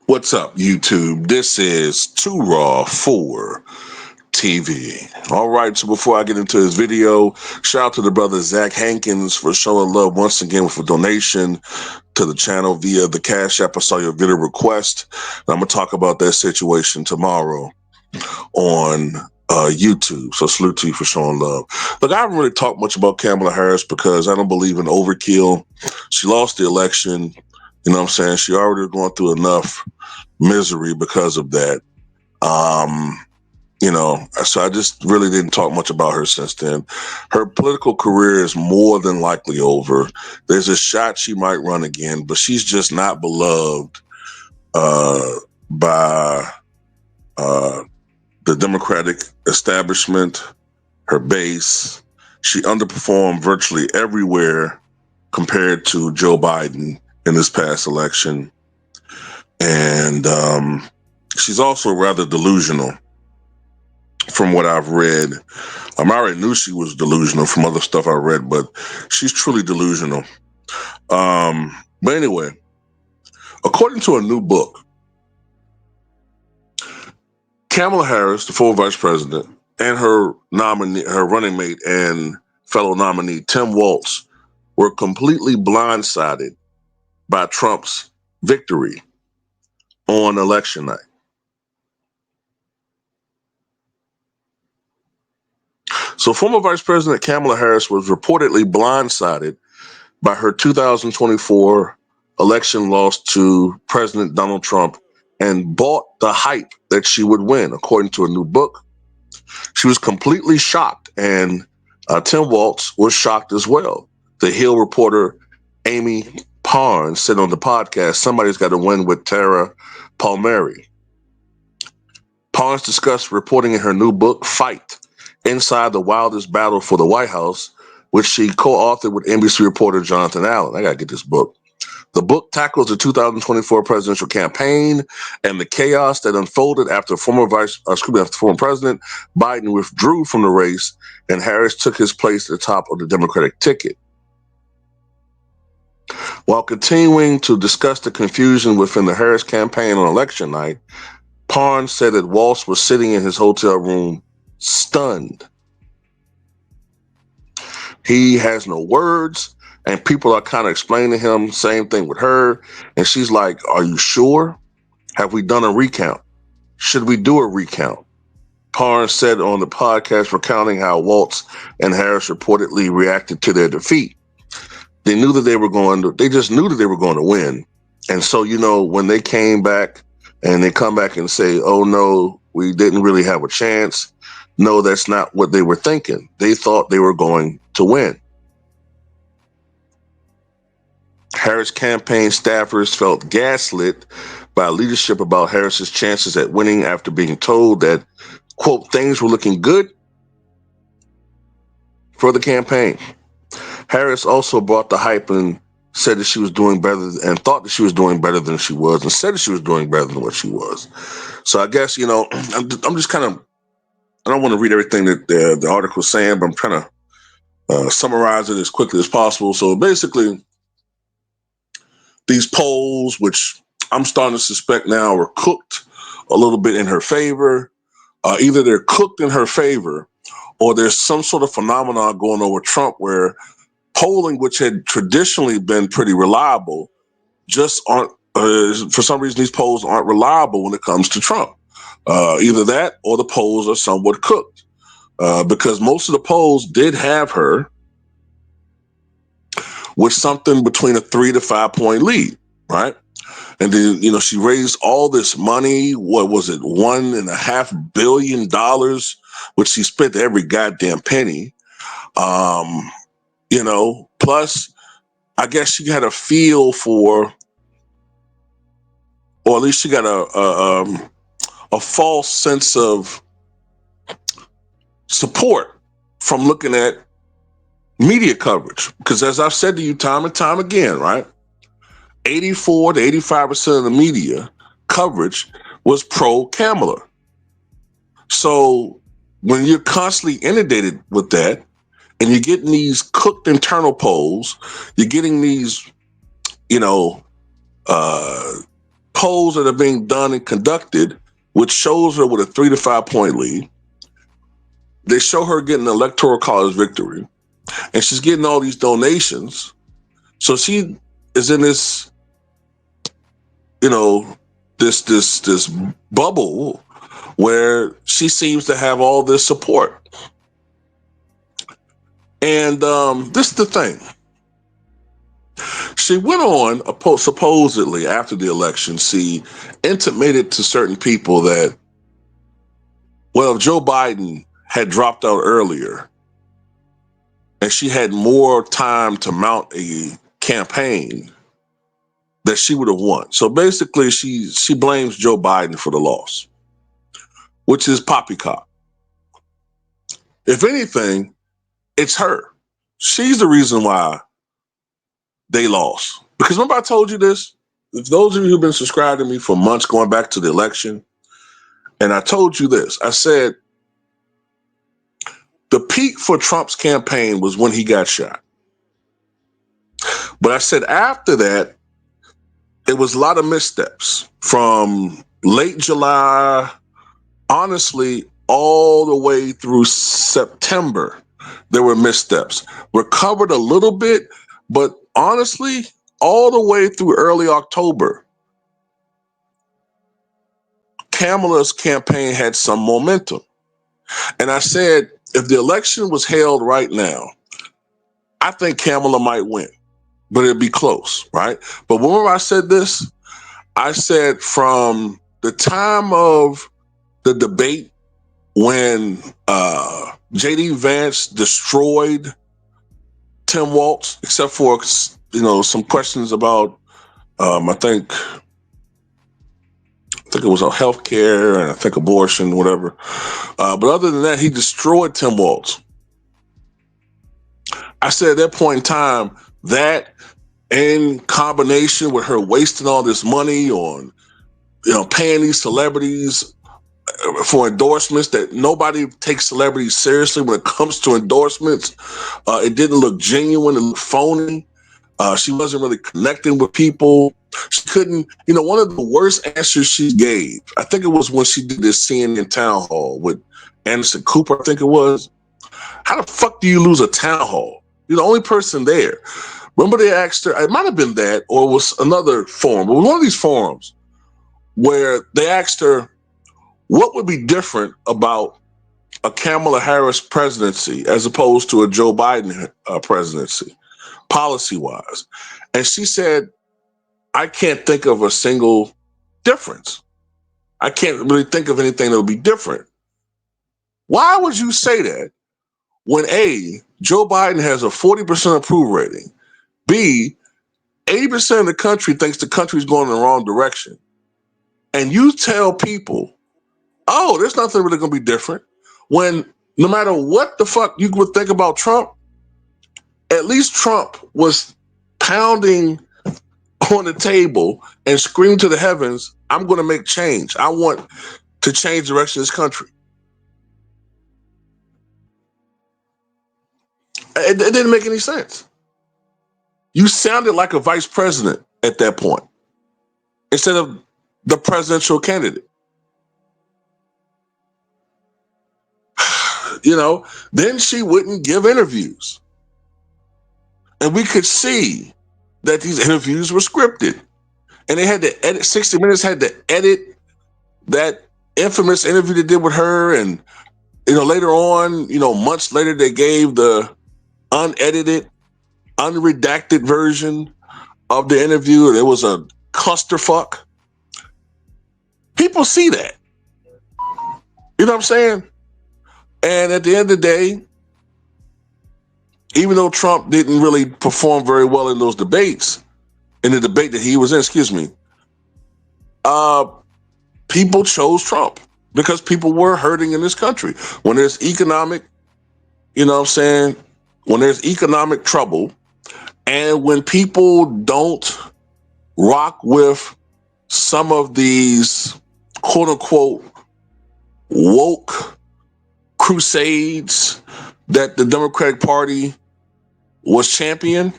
What's up, YouTube? This is Too Raw for TV. All right, so before I get into this video, shout out to the brother Zach Hankins for showing love once again with a donation to the channel via the Cash App. I saw your video request. And I'm going to talk about that situation tomorrow on YouTube. So salute to you for showing love. Look, I haven't really talked much about Kamala Harris because I don't believe in overkill. She lost the election. You know what I'm saying? She already going through enough misery because of that. So I just really didn't talk much about her since then. Her political career is more than likely over. There's a shot she might run again, but she's just not beloved by the Democratic establishment, her base. She underperformed virtually everywhere compared to Joe Biden in this past election. And she's also rather delusional from what I've read. I already knew she was delusional from other stuff I read, but she's truly delusional. But anyway, according to a new book, Kamala Harris, the former vice president, and her running mate and fellow nominee, Tim Walz, were completely blindsided by Trump's victory on election night. So former Vice President Kamala Harris was reportedly blindsided by her 2024 election loss to President Donald Trump and bought the hype that she would win, according to a new book. She was completely shocked, and Tim Walz was shocked as well. The Hill reporter Amy Parnes said on the podcast, "Somebody's got to win with Tara Palmieri." Parnes discussed reporting in her new book, Fight, Inside the Wildest Battle for the White House, which she co-authored with NBC reporter Jonathan Allen. I got to get this book. The book tackles the 2024 presidential campaign and the chaos that unfolded after former President Biden withdrew from the race and Harris took his place at the top of the Democratic ticket. While continuing to discuss the confusion within the Harris campaign on election night, Parnes said that Walz was sitting in his hotel room stunned. He has no words, and people are kind of explaining to him, same thing with her. And she's like, "Are you sure? Have we done a recount? Should we do a recount?" Parnes said on the podcast recounting how Walz and Harris reportedly reacted to their defeat. They just knew that they were going to win. And so, when they came back and they come back and say, "Oh no, we didn't really have a chance." No, that's not what they were thinking. They thought they were going to win. Harris campaign staffers felt gaslit by leadership about Harris's chances at winning after being told that, quote, things were looking good for the campaign. Harris also brought the hype and said that she was doing better and thought that she was doing better than she was and said that she was doing better than what she was. So I guess, I'm just kind of, I don't want to read everything that the article is saying, but I'm trying to summarize it as quickly as possible. So basically, these polls, which I'm starting to suspect now are cooked a little bit in her favor, either they're cooked in her favor or there's some sort of phenomenon going on with Trump where polling, which had traditionally been pretty reliable, just aren't, for some reason, these polls aren't reliable when it comes to Trump. Either that or the polls are somewhat cooked because most of the polls did have her with something between a 3 to 5 point lead, right? And then, she raised all this money. What was it? $1.5 billion, which she spent every goddamn penny. Plus, I guess she had a feel for, or at least she got a false sense of support from looking at media coverage. Because as I've said to you time and time again, right, 84 to 85% of the media coverage was pro-Kamala. So when you're constantly inundated with that, and you're getting these cooked internal polls, you're getting these, polls that are being done and conducted, which shows her with a 3 to 5 point lead. They show her getting an electoral college victory, and she's getting all these donations. So she is in this, this bubble where she seems to have all this support. And this is the thing. She went on, supposedly after the election, she intimated to certain people that, well, if Joe Biden had dropped out earlier and she had more time to mount a campaign, that she would have won. So basically, she blames Joe Biden for the loss, which is poppycock. If anything, it's her. She's the reason why they lost. Because remember I told you this? If those of you who've been subscribed to me for months going back to the election, and I told you this, I said the peak for Trump's campaign was when he got shot. But I said after that, it was a lot of missteps from late July, honestly, all the way through September. There were missteps. Recovered a little bit, but honestly, all the way through early October, Kamala's campaign had some momentum. And I said, if the election was held right now, I think Kamala might win, but it'd be close, right? But remember I said this? I said from the time of the debate when J.D. Vance destroyed Tim Walz, except for, some questions about, I think it was on healthcare and I think abortion, whatever. But other than that, he destroyed Tim Walz. I said at that point in time, that in combination with her wasting all this money on, paying these celebrities for endorsements, that nobody takes celebrities seriously when it comes to endorsements. It didn't look genuine, it looked phony. She wasn't really connecting with people. She couldn't, one of the worst answers she gave, I think it was when she did this CNN town hall with Anderson Cooper, I think it was. How the fuck do you lose a town hall? You're the only person there. Remember they asked her, it might have been that, or it was another forum. It was one of these forums where they asked her, what would be different about a Kamala Harris presidency as opposed to a Joe Biden presidency, policy-wise? And she said, I can't think of a single difference. I can't really think of anything that would be different. Why would you say that when A, Joe Biden has a 40% approval rating, B, 80% of the country thinks the country's going in the wrong direction, and you tell people, oh, there's nothing really going to be different, when no matter what the fuck you would think about Trump, at least Trump was pounding on the table and screaming to the heavens, I'm going to make change. I want to change the direction of this country. It didn't make any sense. You sounded like a vice president at that point instead of the presidential candidate. Then she wouldn't give interviews. And we could see that these interviews were scripted. And they had to edit, 60 Minutes had to edit that infamous interview they did with her. And, later on, months later, they gave the unedited, unredacted version of the interview. It was a clusterfuck. People see that. You know what I'm saying? And at the end of the day, even though Trump didn't really perform very well in those debates, in the debate that he was in, people chose Trump because people were hurting in this country. When there's economic You know what I'm saying? When there's economic trouble and when people don't rock with some of these quote unquote woke crusades that the Democratic Party was champion,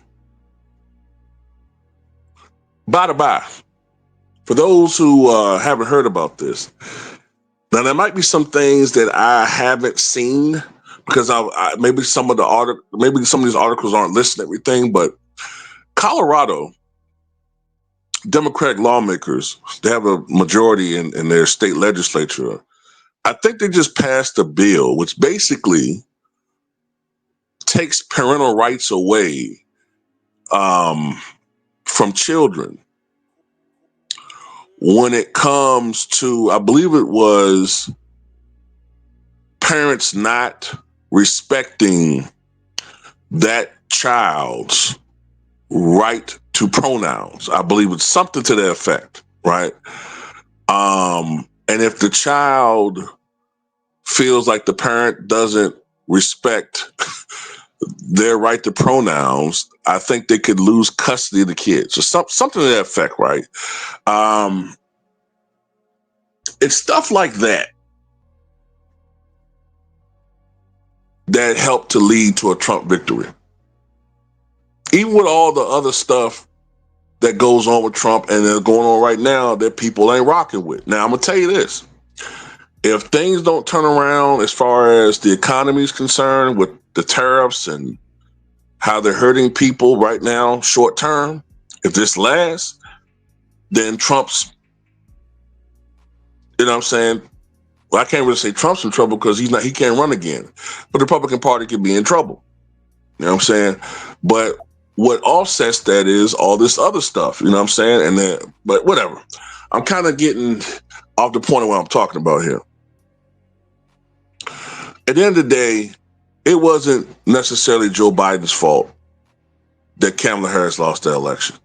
by the by, for those who haven't heard about this, now there might be some things that I haven't seen because maybe maybe some of these articles aren't listed and everything, but Colorado Democratic lawmakers, they have a majority in their state legislature. I think they just passed a bill which basically takes parental rights away um, from children when it comes to, I believe it was parents not respecting that child's right to pronouns. I believe it's something to that effect, right? And if the child feels like the parent doesn't respect their right to pronouns, I think they could lose custody of the kids or something to that effect, right? Um, it's stuff like that that helped to lead to a Trump victory. Even with all the other stuff that goes on with Trump and that's going on right now that people ain't rocking with. Now, I'm going to tell you this. If things don't turn around as far as the economy is concerned with the tariffs and how they're hurting people right now, short term, if this lasts, then Trump's, you know what I'm saying? Well, I can't really say Trump's in trouble because he can't run again. But the Republican Party could be in trouble. You know what I'm saying? But what offsets that is all this other stuff, you know what I'm saying? And then, but whatever. I'm kind of getting off the point of what I'm talking about here. At the end of the day, it wasn't necessarily Joe Biden's fault that Kamala Harris lost the election.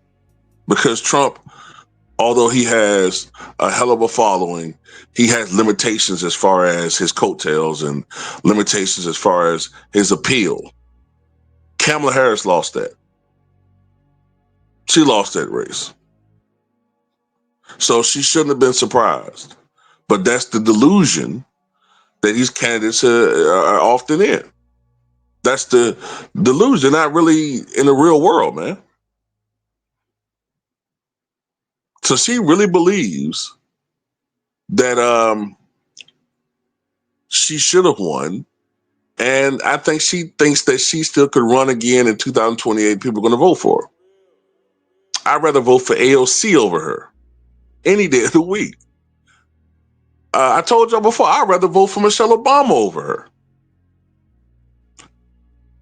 Because Trump, although he has a hell of a following, he has limitations as far as his coattails and limitations as far as his appeal. Kamala Harris lost that. She lost that race. So she shouldn't have been surprised. But that's the delusion that these candidates are often in. That's the delusion, not really in the real world, man. So she really believes that she should have won. And I think she thinks that she still could run again in 2028. People are going to vote for her. I'd rather vote for AOC over her any day of the week. I told y'all before, I'd rather vote for Michelle Obama over her.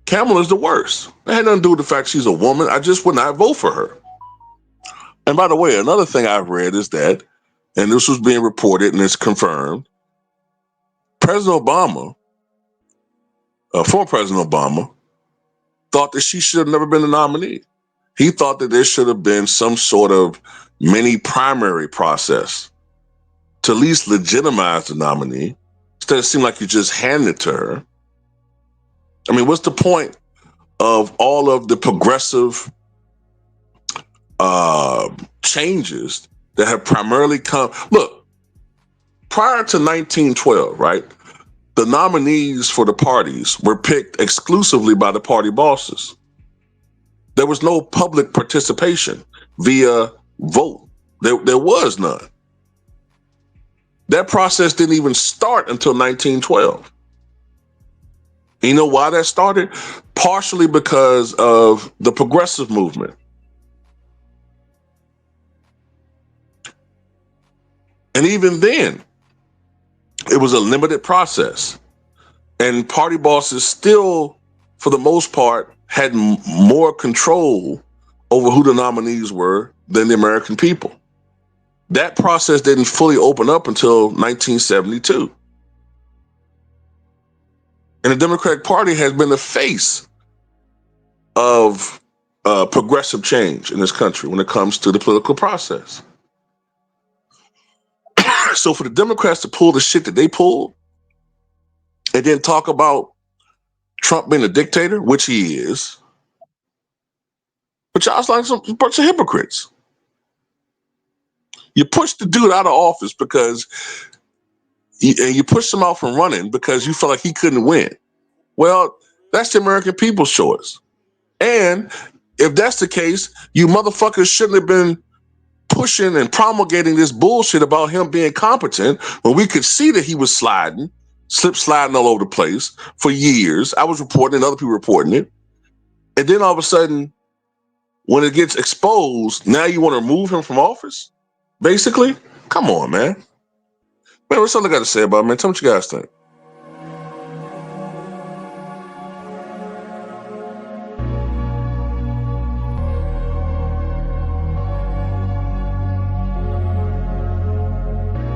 Kamala's the worst. It had nothing to do with the fact she's a woman. I just would not vote for her. And by the way, another thing I've read is that, and this was being reported and it's confirmed, President Obama, former President Obama, thought that she should have never been the nominee. He thought that there should have been some sort of mini primary process to at least legitimize the nominee. Instead, it seemed like you just hand it to her. I mean, what's the point of all of the progressive changes that have primarily come? Look, prior to 1912, right, the nominees for the parties were picked exclusively by the party bosses. There was no public participation via vote. There was none. That process didn't even start until 1912. You know why that started? Partially because of the progressive movement. And even then, it was a limited process. And party bosses still, for the most part, had more control over who the nominees were than the American people. That process didn't fully open up until 1972. And the Democratic Party has been the face of progressive change in this country when it comes to the political process. So for the Democrats to pull the shit that they pulled and then talk about Trump being a dictator, which he is, but y'all's like some bunch of hypocrites. You pushed the dude out of office because you pushed him out from running because you felt like he couldn't win. Well, that's the American people's choice. And if that's the case, you motherfuckers shouldn't have been pushing and promulgating this bullshit about him being competent when we could see that he was sliding all over the place for years. I was reporting it, other people reporting it. And then all of a sudden, when it gets exposed, now you want to remove him from office? Basically? Come on, man. Man, what's all I got to say about it, man? Tell me what you guys think.